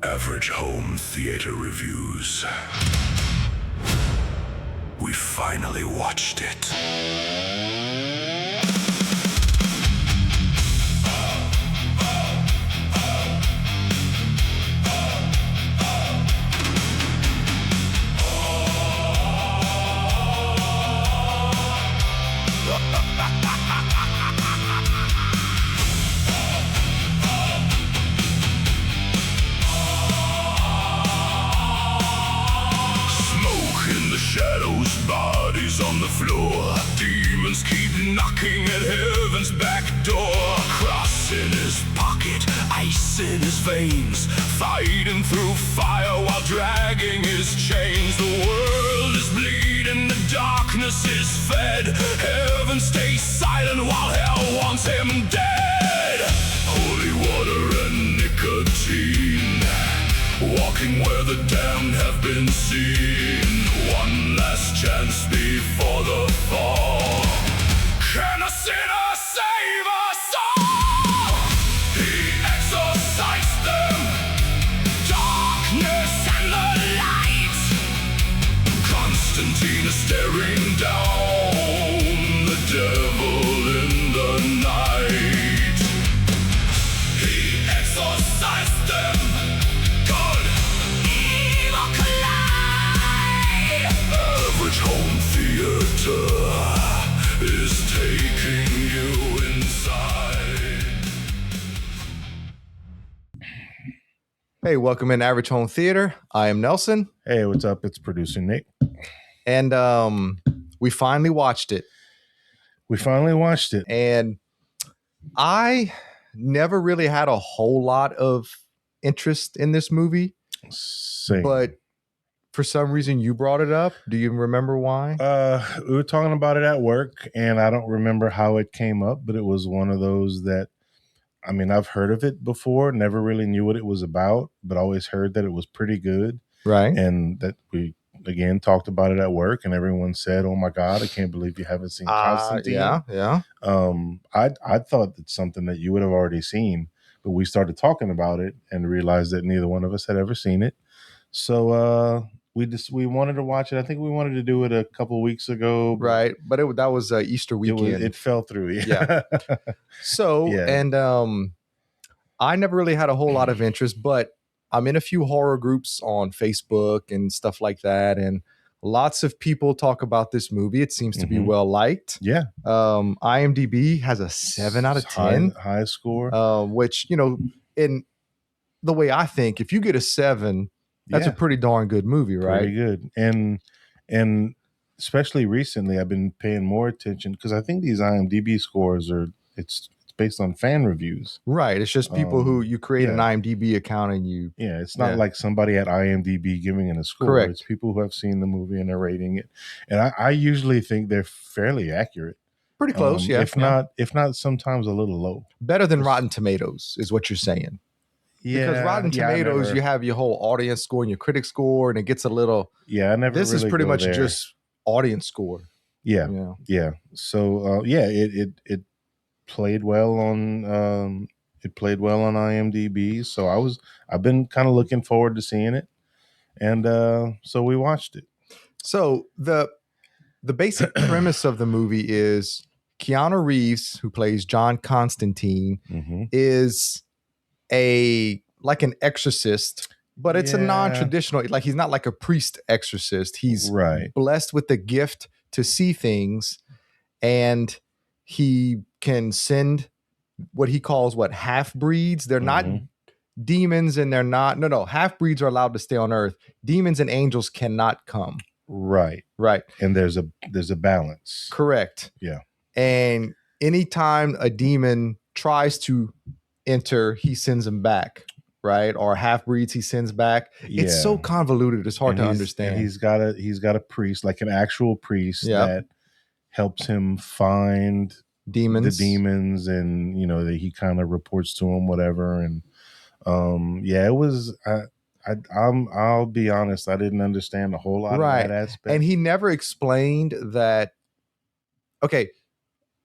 Average Home Theater Reviews. We finally watched it. Shadows, bodies on the floor. Demons keep knocking at heaven's back door. Cross in his pocket, ice in his veins, fighting through fire while dragging his chains. The world is bleeding, the darkness is fed. Heaven stays silent while hell wants him dead. Holy water and nicotine, walking where the damned have been seen. One last chance before the fall. Can a sinner save us all? He exorcised them, darkness and the light. Constantine is staring down the devil in the night. He exorcised them. Average Home Theater is taking you inside. Hey, welcome in Average Home Theater. I am Nelson. Hey, what's up? It's producer Nick. And we finally watched it. And I never really had a whole lot of interest in this movie. Same. But for some reason, you brought it up. Do you remember why? We were talking about it at work, and I don't remember how it came up, but it was one of those that, I mean, I've heard of it before, never really knew what it was about, but always heard that it was pretty good. Right. And that we, again, talked about it at work, and everyone said, oh my God, I can't believe you haven't seen Constantine. Yeah. I thought it's something that you would have already seen, but we started talking about it and realized that neither one of us had ever seen it. So, we wanted to watch it. I think we wanted to do it a couple weeks ago. Right. But that was Easter weekend. It fell through. Yeah. So, yeah. And I never really had a whole lot of interest, but I'm in a few horror groups on Facebook and stuff like that. And lots of people talk about this movie. It seems to be well liked. Yeah. IMDb has a 7 out of 10. High score. Which, in the way I think, if you get a 7, that's a pretty darn good movie, right? Pretty good. And especially recently, I've been paying more attention because I think these IMDb scores it's based on fan reviews. Right. It's just people who you create an IMDb account and you. Yeah. It's not like somebody at IMDb giving it a score. Correct. It's people who have seen the movie and they're rating it. And I usually think they're fairly accurate. Pretty close. If not sometimes a little low. Better than Rotten Tomatoes is what you're saying. Yeah, because Rotten Tomatoes, you have your whole audience score and your critic score, and it gets a little. Yeah, I never. This really is pretty much there. just audience score. Yeah. So it played well on IMDb. So I've been kind of looking forward to seeing it, and so we watched it. So the basic premise of the movie is Keanu Reeves, who plays John Constantine, is like an exorcist, but it's a non-traditional, like he's not like a priest exorcist. He's blessed with the gift to see things, and he can send what he calls half-breeds. They're not demons, and they're not half-breeds are allowed to stay on Earth. Demons and angels cannot come. Right. And there's a balance. Correct. Yeah. And anytime a demon tries to enter, he sends him back, right? Or half-breeds he sends back. Yeah. It's so convoluted, it's hard to understand. He's got a priest, like an actual priest that helps him find the demons, and that he kind of reports to him, whatever. And it was I'll be honest, I didn't understand a whole lot of that aspect. And he never explained that. Okay,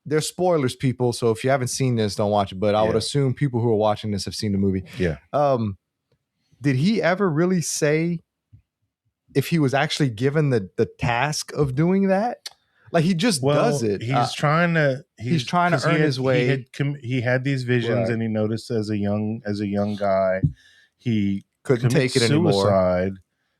there's spoilers, people, so if you haven't seen this, don't watch it. But I would assume people who are watching this have seen the movie. Yeah. did he ever really say if he was actually given the task of doing that? Like he just does it. He's trying to earn his way. He had these visions, Right. and he noticed as a young guy, he Couldn't take it suicide. anymore.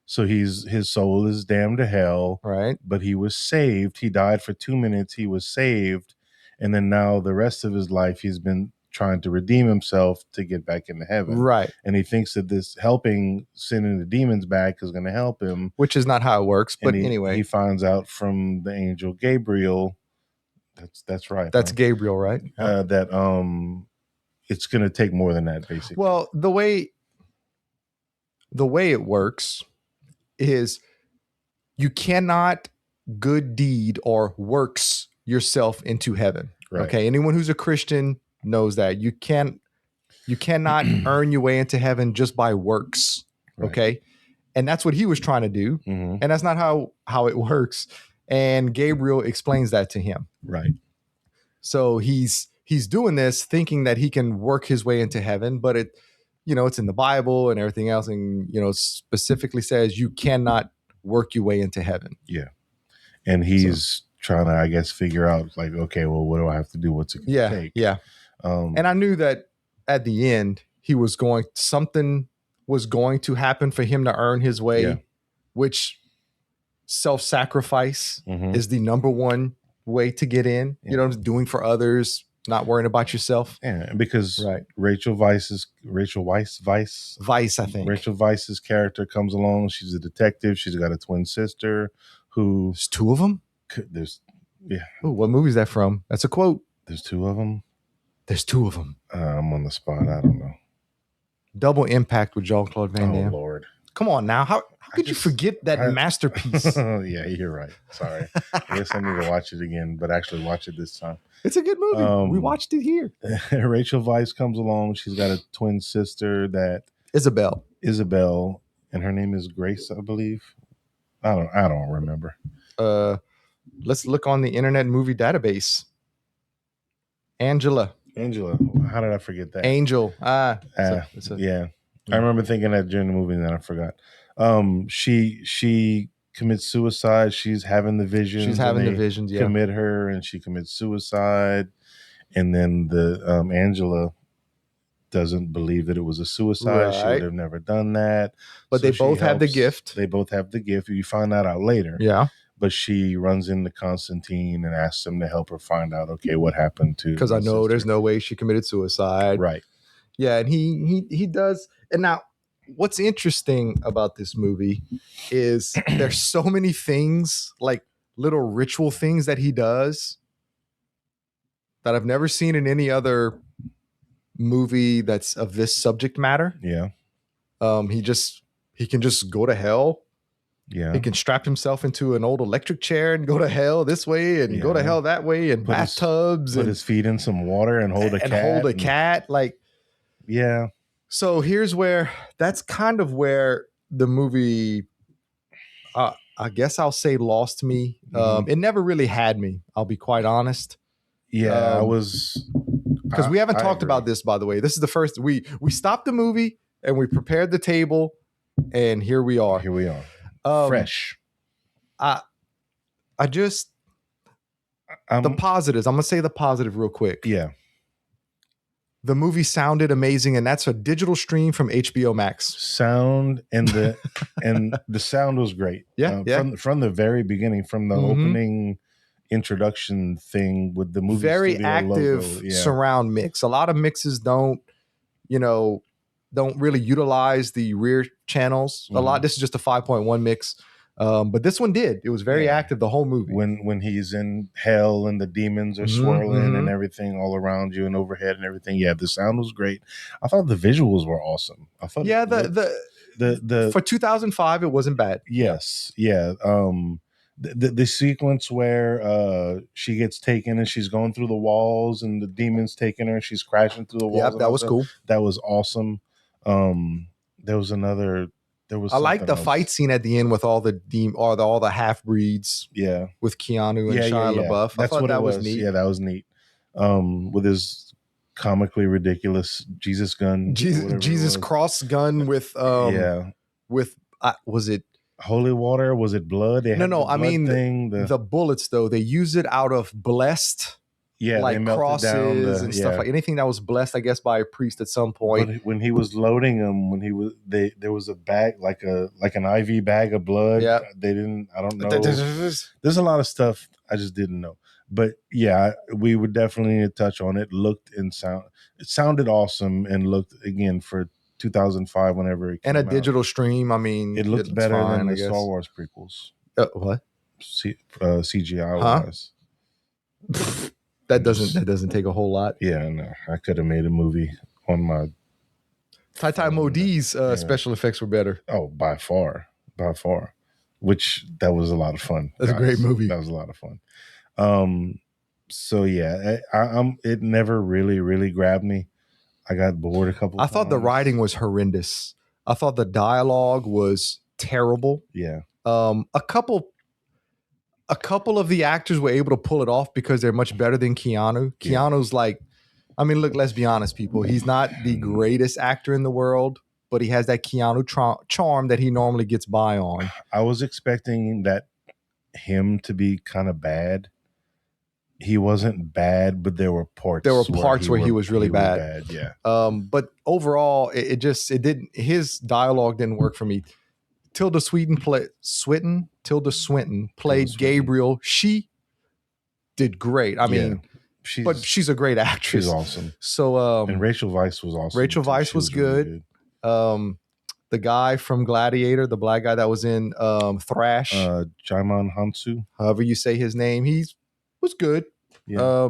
So his soul is damned to hell. Right. But he was saved. He died for 2 minutes. He was saved, and then now the rest of his life he's been trying to redeem himself to get back into heaven. Right. And he thinks that this helping sending the demons back is going to help him, which is not how it works. But anyway, he finds out from the angel Gabriel. That's right. That's Gabriel, right? That it's going to take more than that, basically. Well, the way it works is you cannot good deed or works yourself into heaven. Right. Okay. Anyone who's a Christian knows that you cannot earn your way into heaven just by works. Right. Okay. And that's what he was trying to do. Mm-hmm. And that's not how it works. And Gabriel explains that to him. Right. So he's doing this thinking that he can work his way into heaven, but it's in the Bible and everything else. And, specifically says you cannot work your way into heaven. Yeah. And he's trying to, I guess, figure out like, okay, well, what do I have to do? What's it going to take? Yeah. And I knew that at the end something was going to happen for him to earn his way, which self-sacrifice is the number one way to get in. Yeah. Doing for others, not worrying about yourself. Yeah, because Right. Rachel Weisz, Weisz, I think. Rachel Weisz's character comes along. She's a detective. She's got a twin sister who. There's two of them? Ooh, what movie is that from? That's a quote. There's two of them? There's two of them. I'm on the spot. I don't know. Double Impact with Jean-Claude Van Damme. Oh, Lord. Come on now. How could you forget that masterpiece? Yeah, you're right. Sorry. I guess I need to watch it again, but actually watch it this time. It's a good movie. We watched it here. Rachel Weisz comes along. She's got a twin sister Isabel, and her name is Grace, I believe. I don't remember. Let's look on the Internet Movie Database. Angela. How did I forget that? Angel. Yeah. I remember thinking that during the movie, and then I forgot. She commits suicide. She's having the visions. Yeah. Commit her, and she commits suicide. And then the Angela doesn't believe that it was a suicide. Right. She would have never done that. But they both have the gift. They both have the gift. You find that out later. Yeah. But she runs into Constantine and asks him to help her find out, okay, what happened to. Because I know there's no way she committed suicide. Right. Yeah, and he does. And now, what's interesting about this movie is there's so many things, like little ritual things that he does that I've never seen in any other movie that's of this subject matter. Yeah. He can just go to hell. Yeah. He can strap himself into an old electric chair and go to hell this way and go to hell that way, and bathtubs put his feet in some water and hold a cat. Like, yeah. So that's kind of where the movie, I guess I'll say, lost me. It never really had me. I'll be quite honest. Yeah, because we haven't talked about this, by the way. This is the first we stopped the movie and we prepared the table, and here we are. Fresh. The positives. I'm gonna say the positive real quick. Yeah. The movie sounded amazing, and that's a digital stream from HBO Max. Sound and the sound was great. Yeah, From the very beginning, from the opening introduction thing with the movie. Very active surround mix. A lot of mixes don't really utilize the rear channels a lot. This is just a 5.1 mix. But this one did. It was very active the whole movie. When he's in hell and the demons are swirling and everything all around you and overhead and everything. Yeah, the sound was great. I thought the visuals were awesome. I thought the for 2005 it wasn't bad. Yes. Yeah. The sequence where she gets taken and she's going through the walls and the demons taking her and she's crashing through the walls. Yeah, that was cool. That was awesome. I like the fight scene at the end with all the half breeds. Yeah, with Keanu and Shia LaBeouf. I thought that was neat. Yeah, that was neat. With his comically ridiculous Jesus gun. Jesus cross gun with was it holy water? Was it blood? They had no, the I mean thing, the bullets though. They use it out of blessed, like crosses and stuff, like anything that was blessed, I guess, by a priest at some point. But when he was loading them, there was a bag like an IV bag of blood. Yeah, they didn't. I don't know. There's a lot of stuff I just didn't know. But yeah, we would definitely need to touch on it. It sounded awesome, and looked again for 2005 whenever it came and a out. digital stream. I mean, it looked better than the Star Wars prequels. What? CGI wise. That doesn't take a whole lot. Yeah, no, I could have made a movie on my. Tai Modi's special effects were better. Oh, by far. Which that was a lot of fun. That's a great movie. That was a lot of fun. So yeah, it never really grabbed me. I got bored a couple. I thought the writing was horrendous. I thought the dialogue was terrible. Yeah. A couple of the actors were able to pull it off because they're much better than Keanu. Keanu's like, I mean, look, let's be honest, people. He's not the greatest actor in the world, but he has that Keanu charm that he normally gets by on. I was expecting him to be kind of bad. He wasn't bad, but there were parts where he was really bad. Yeah. But overall, it didn't. His dialogue didn't work for me. Tilda Swinton played Gabriel. She did great. I mean, she's a great actress. She's awesome. So and Rachel Weisz was awesome. Rachel Weisz was good. Really good. The guy from Gladiator, the black guy that was in Thrash, Jaimin Hansu, however you say his name, was good. Yeah.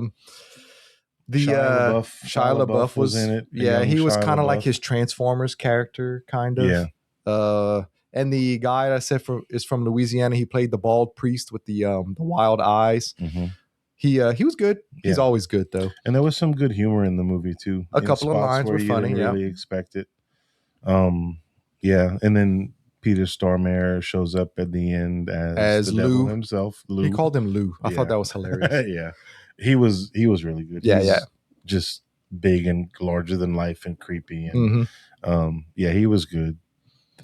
Shia LaBeouf was in it. Yeah, he was kind of like his Transformers character, kind of. Yeah. And the guy I said is from Louisiana. He played the bald priest with the wild eyes. Mm-hmm. He was good. He's always good though. And there was some good humor in the movie too. A couple of lines were funny. Didn't really expect it. Yeah, and then Peter Stormare shows up at the end as the Lou devil himself. Lou. He called him Lou. I thought that was hilarious. Yeah, he was really good. He's just big and larger than life and creepy. And yeah, he was good.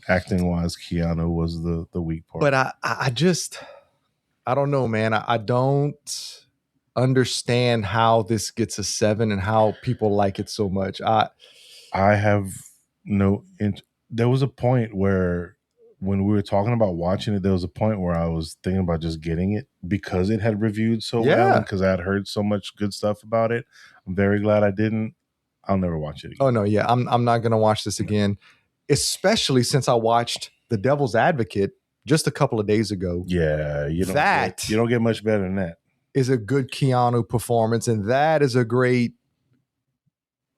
Acting wise, Keanu was the weak part. But I don't know, man. I don't understand how this gets a 7 and how people like it so much. I have no. There was a point where when we were talking about watching it, there was a point where I was thinking about just getting it because it had reviewed so well, because I had heard so much good stuff about it. I'm very glad I didn't. I'll never watch it again. Oh no, yeah, I'm not gonna watch this again, especially since I watched The Devil's Advocate just a couple of days ago. Yeah, you don't get much better than that. Is a good Keanu performance, and that is a great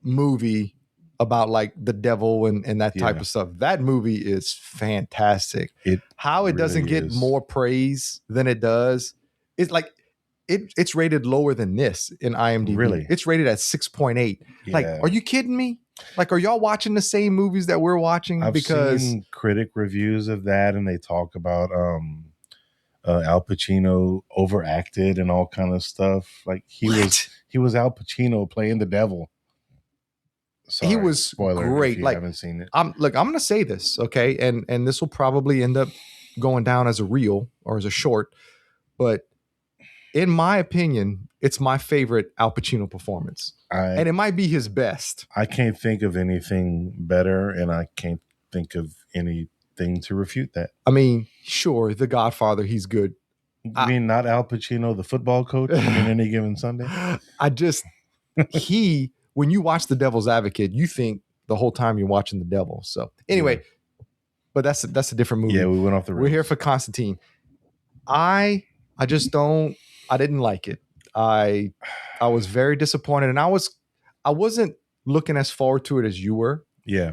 movie about like the devil and that type of stuff. That movie is fantastic. How it really doesn't get more praise than it does. It's like it's rated lower than this in IMDb. Really? It's rated at 6.8. Yeah. Like, are you kidding me? Like, are y'all watching the same movies that we're watching? I've seen critic reviews of that, and they talk about Al Pacino overacted and all kind of stuff. Like he was Al Pacino playing the devil. Sorry, he was great. If you like, haven't seen it. I'm going to say this, okay, and this will probably end up going down as a reel or as a short, but in my opinion, it's my favorite Al Pacino performance, and it might be his best. I can't think of anything better, and I can't think of anything to refute that. I mean, sure, The Godfather, he's good. You mean not Al Pacino, the football coach, in Any Given Sunday? When you watch The Devil's Advocate, you think the whole time you're watching the devil. So anyway, but that's a different movie. Yeah, we went off the rails. We're here for Constantine. I didn't like it. I was very disappointed, and I wasn't looking as forward to it as you were. Yeah.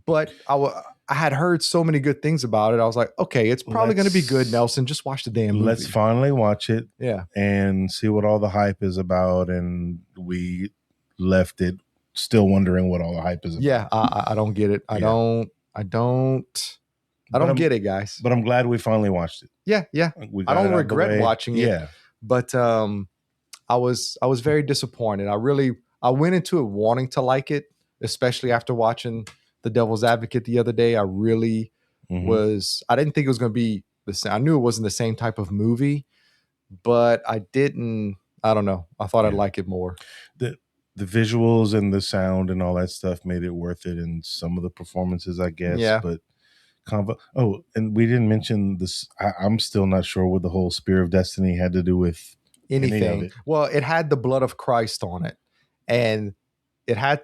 But I had heard so many good things about it. I was like, okay, it's probably going to be good, Nelson. Just watch the damn movie. Let's finally watch it. Yeah. And see what all the hype is about. And we left it still wondering what all the hype is about. Yeah, I don't get it. I don't get it, guys. But I'm glad we finally watched it. Yeah. I don't regret watching it. Yeah. But I was very disappointed. I I went into it wanting to like it, especially after watching The Devil's Advocate the other day. I really was. I didn't think it was going to be the same. I knew it wasn't the same type of movie, but I didn't. I don't know. I thought I'd like it more. The visuals and the sound and all that stuff made it worth it, and some of the performances, I guess. Yeah. But oh, and we didn't mention this. I'm still not sure what the whole Spear of Destiny had to do with anything. Any of it. Well, it had the blood of Christ on it, and they had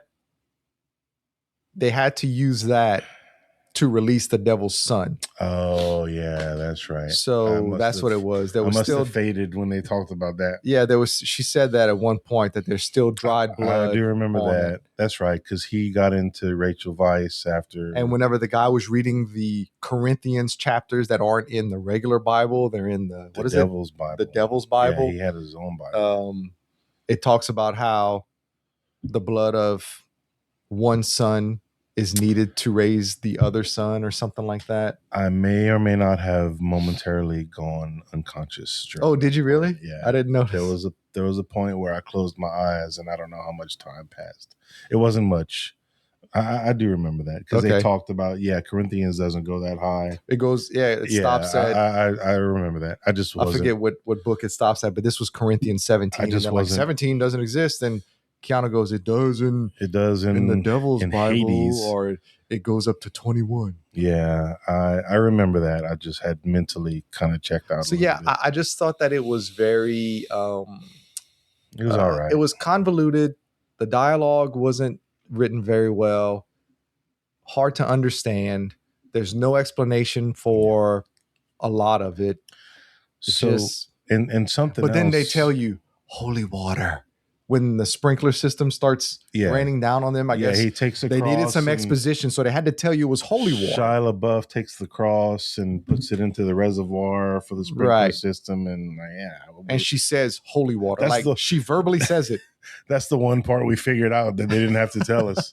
to use that to release the devil's son. Oh yeah, that's right. So that's what it was. There was still faded when they talked about that. Yeah, there was. She said that at one point that there's still dried blood. I do remember that. That's right, because he got into Rachel Weisz after. And whenever the guy was reading the Corinthians chapters that aren't in the regular Bible, they're in the Devil's Bible. The Devil's Bible. Yeah, he had his own Bible. It talks about how the blood of one son is needed to raise the other son or something like that. I may or may not have momentarily gone unconscious. Oh, did you really? Yeah. I didn't know. There was a point where I closed my eyes and I don't know how much time passed. It wasn't much. I do remember that because they talked about, Corinthians doesn't go that high. It goes, it stops at. I remember that. I forget what book it stops at, but this was Corinthians 17. I just and 17 doesn't exist. And Keanu goes, it does in the Devil's Bible, Hades. Or it goes up to 21. Yeah, I remember that. I just had mentally kind of checked out. So I just thought that it was very. It was all right. It was convoluted. The dialogue wasn't written very well. Hard to understand. There's no explanation for a lot of it. And something. But then they tell you holy water. When the sprinkler system starts raining down on them, I guess he takes they needed some exposition, so they had to tell you it was holy water. Shia LaBeouf takes the cross and puts it into the reservoir for the sprinkler system, and and she says holy water. She verbally says it. That's the one part we figured out that they didn't have to tell us.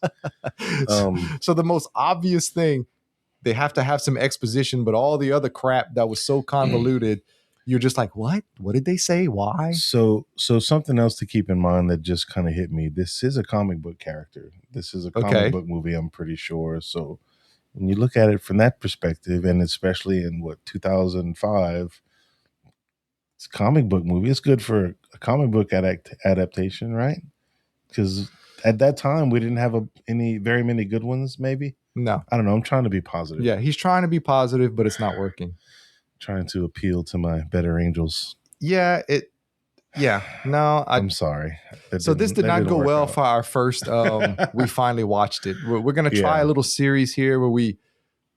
So the most obvious thing, they have to have some exposition, but all the other crap that was so convoluted. You're just like, what? What did they say? Why? So something else to keep in mind that just kind of hit me. This is a comic book character. This is a comic book movie, I'm pretty sure. So when you look at it from that perspective, and especially in 2005, it's a comic book movie. It's good for a comic book adaptation, right? Because at that time we didn't have very many good ones. Maybe no. I don't know. I'm trying to be positive. Yeah, he's trying to be positive, but it's not working. Trying to appeal to my better angels. I'm sorry. So this did not go well for our first we finally watched it. We're going to try a little series here where we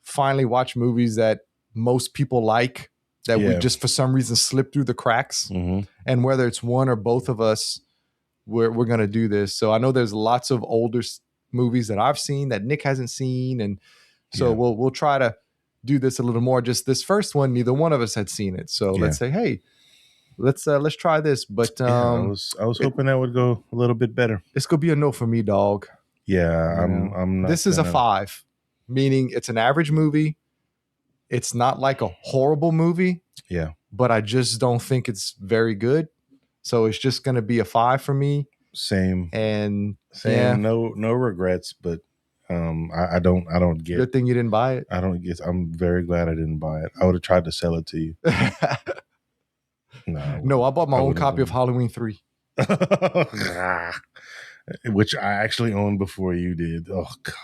finally watch movies that most people like, that we just for some reason slip through the cracks. And whether it's one or both of us, we're going to do this. So I know there's lots of older movies that I've seen that Nick hasn't seen, and so we'll try to do this a little more. Just this first one, neither one of us had seen it, so let's say, hey, let's try this. But I was hoping that would go a little bit better. It's gonna be a no for me, dog. I'm not. This is a 5, meaning it's an average movie. It's not like a horrible movie, but I just don't think it's very good. So it's just gonna be a 5 for me. Same. No regrets, but I don't get. Good thing you didn't buy it. I'm very glad I didn't buy it. I would have tried to sell it to you. No, I bought my own copy of Halloween 3. Which I actually owned before you did. Oh God.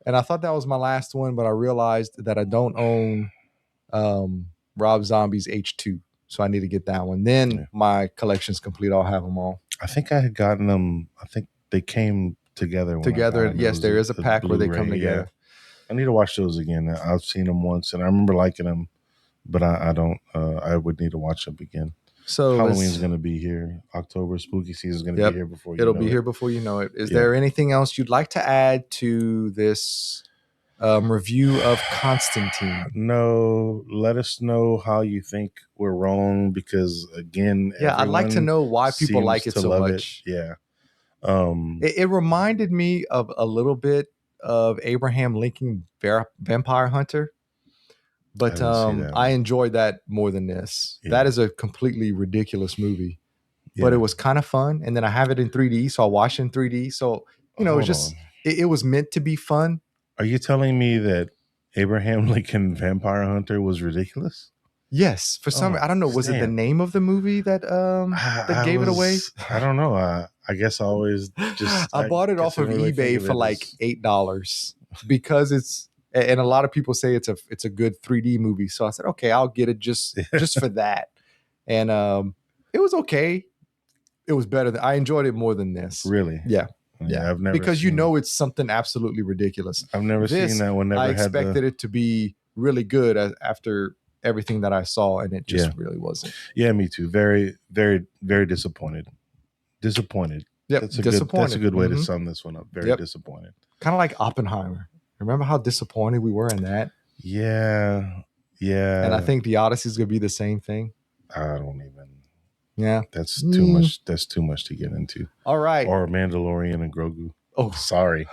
And I thought that was my last one, but I realized that I don't own Rob Zombie's H2. So I need to get that one. Then my collection's complete. I'll have them all. I think I had gotten them. I think they came together. Yes, there is a pack where they come together. I need to watch those again. I've seen them once and I remember liking them, but I don't. I would need to watch them again. So Halloween's going to be here. October spooky season is going to be here before you know it. It'll be here before you know it. Is there anything else you'd like to add to this review of Constantine? No, let us know how you think we're wrong, because again, I'd like to know why people like it so much. It reminded me of a little bit of Abraham Lincoln Vampire Hunter, but I enjoyed that more than this. That is a completely ridiculous movie. but it was kind of fun. And then I have it in 3D, so I watch in 3D. So Hold it was meant to be fun. Are you telling me that Abraham Lincoln Vampire Hunter was ridiculous? Yes, for some, I don't know. Was it the name of the movie that gave it away? I don't know. I guess I always just I bought it off of eBay for like $8 because it's, and a lot of people say it's a good 3D movie. So I said, okay, I'll get it just for that. And it was okay. It was better. I enjoyed it more than this. Really? Yeah. Yeah, I've never because it's something absolutely ridiculous. I've never seen that one. I expected it to be really good after everything that I saw, and it just really wasn't. Yeah, me too. Very, very, very disappointed. Disappointed. Yep, disappointed. That's a good way to sum this one up. Very disappointed. Kind of like Oppenheimer. Remember how disappointed we were in that? Yeah, yeah. And I think the Odyssey is going to be the same thing. I don't even. Yeah, that's too much. That's too much to get into. All right. Or Mandalorian and Grogu. Oh, sorry,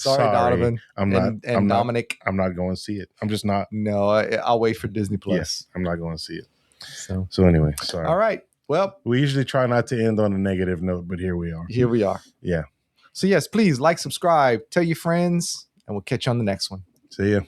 Donovan. I'm not. Dominic. I'm not going to see it. I'm just not. No, I'll wait for Disney Plus. Yes, I'm not going to see it. So anyway, sorry. All right. Well, we usually try not to end on a negative note, but here we are. Here we are. Yeah. So yes, please like, subscribe, tell your friends, and we'll catch you on the next one. See ya.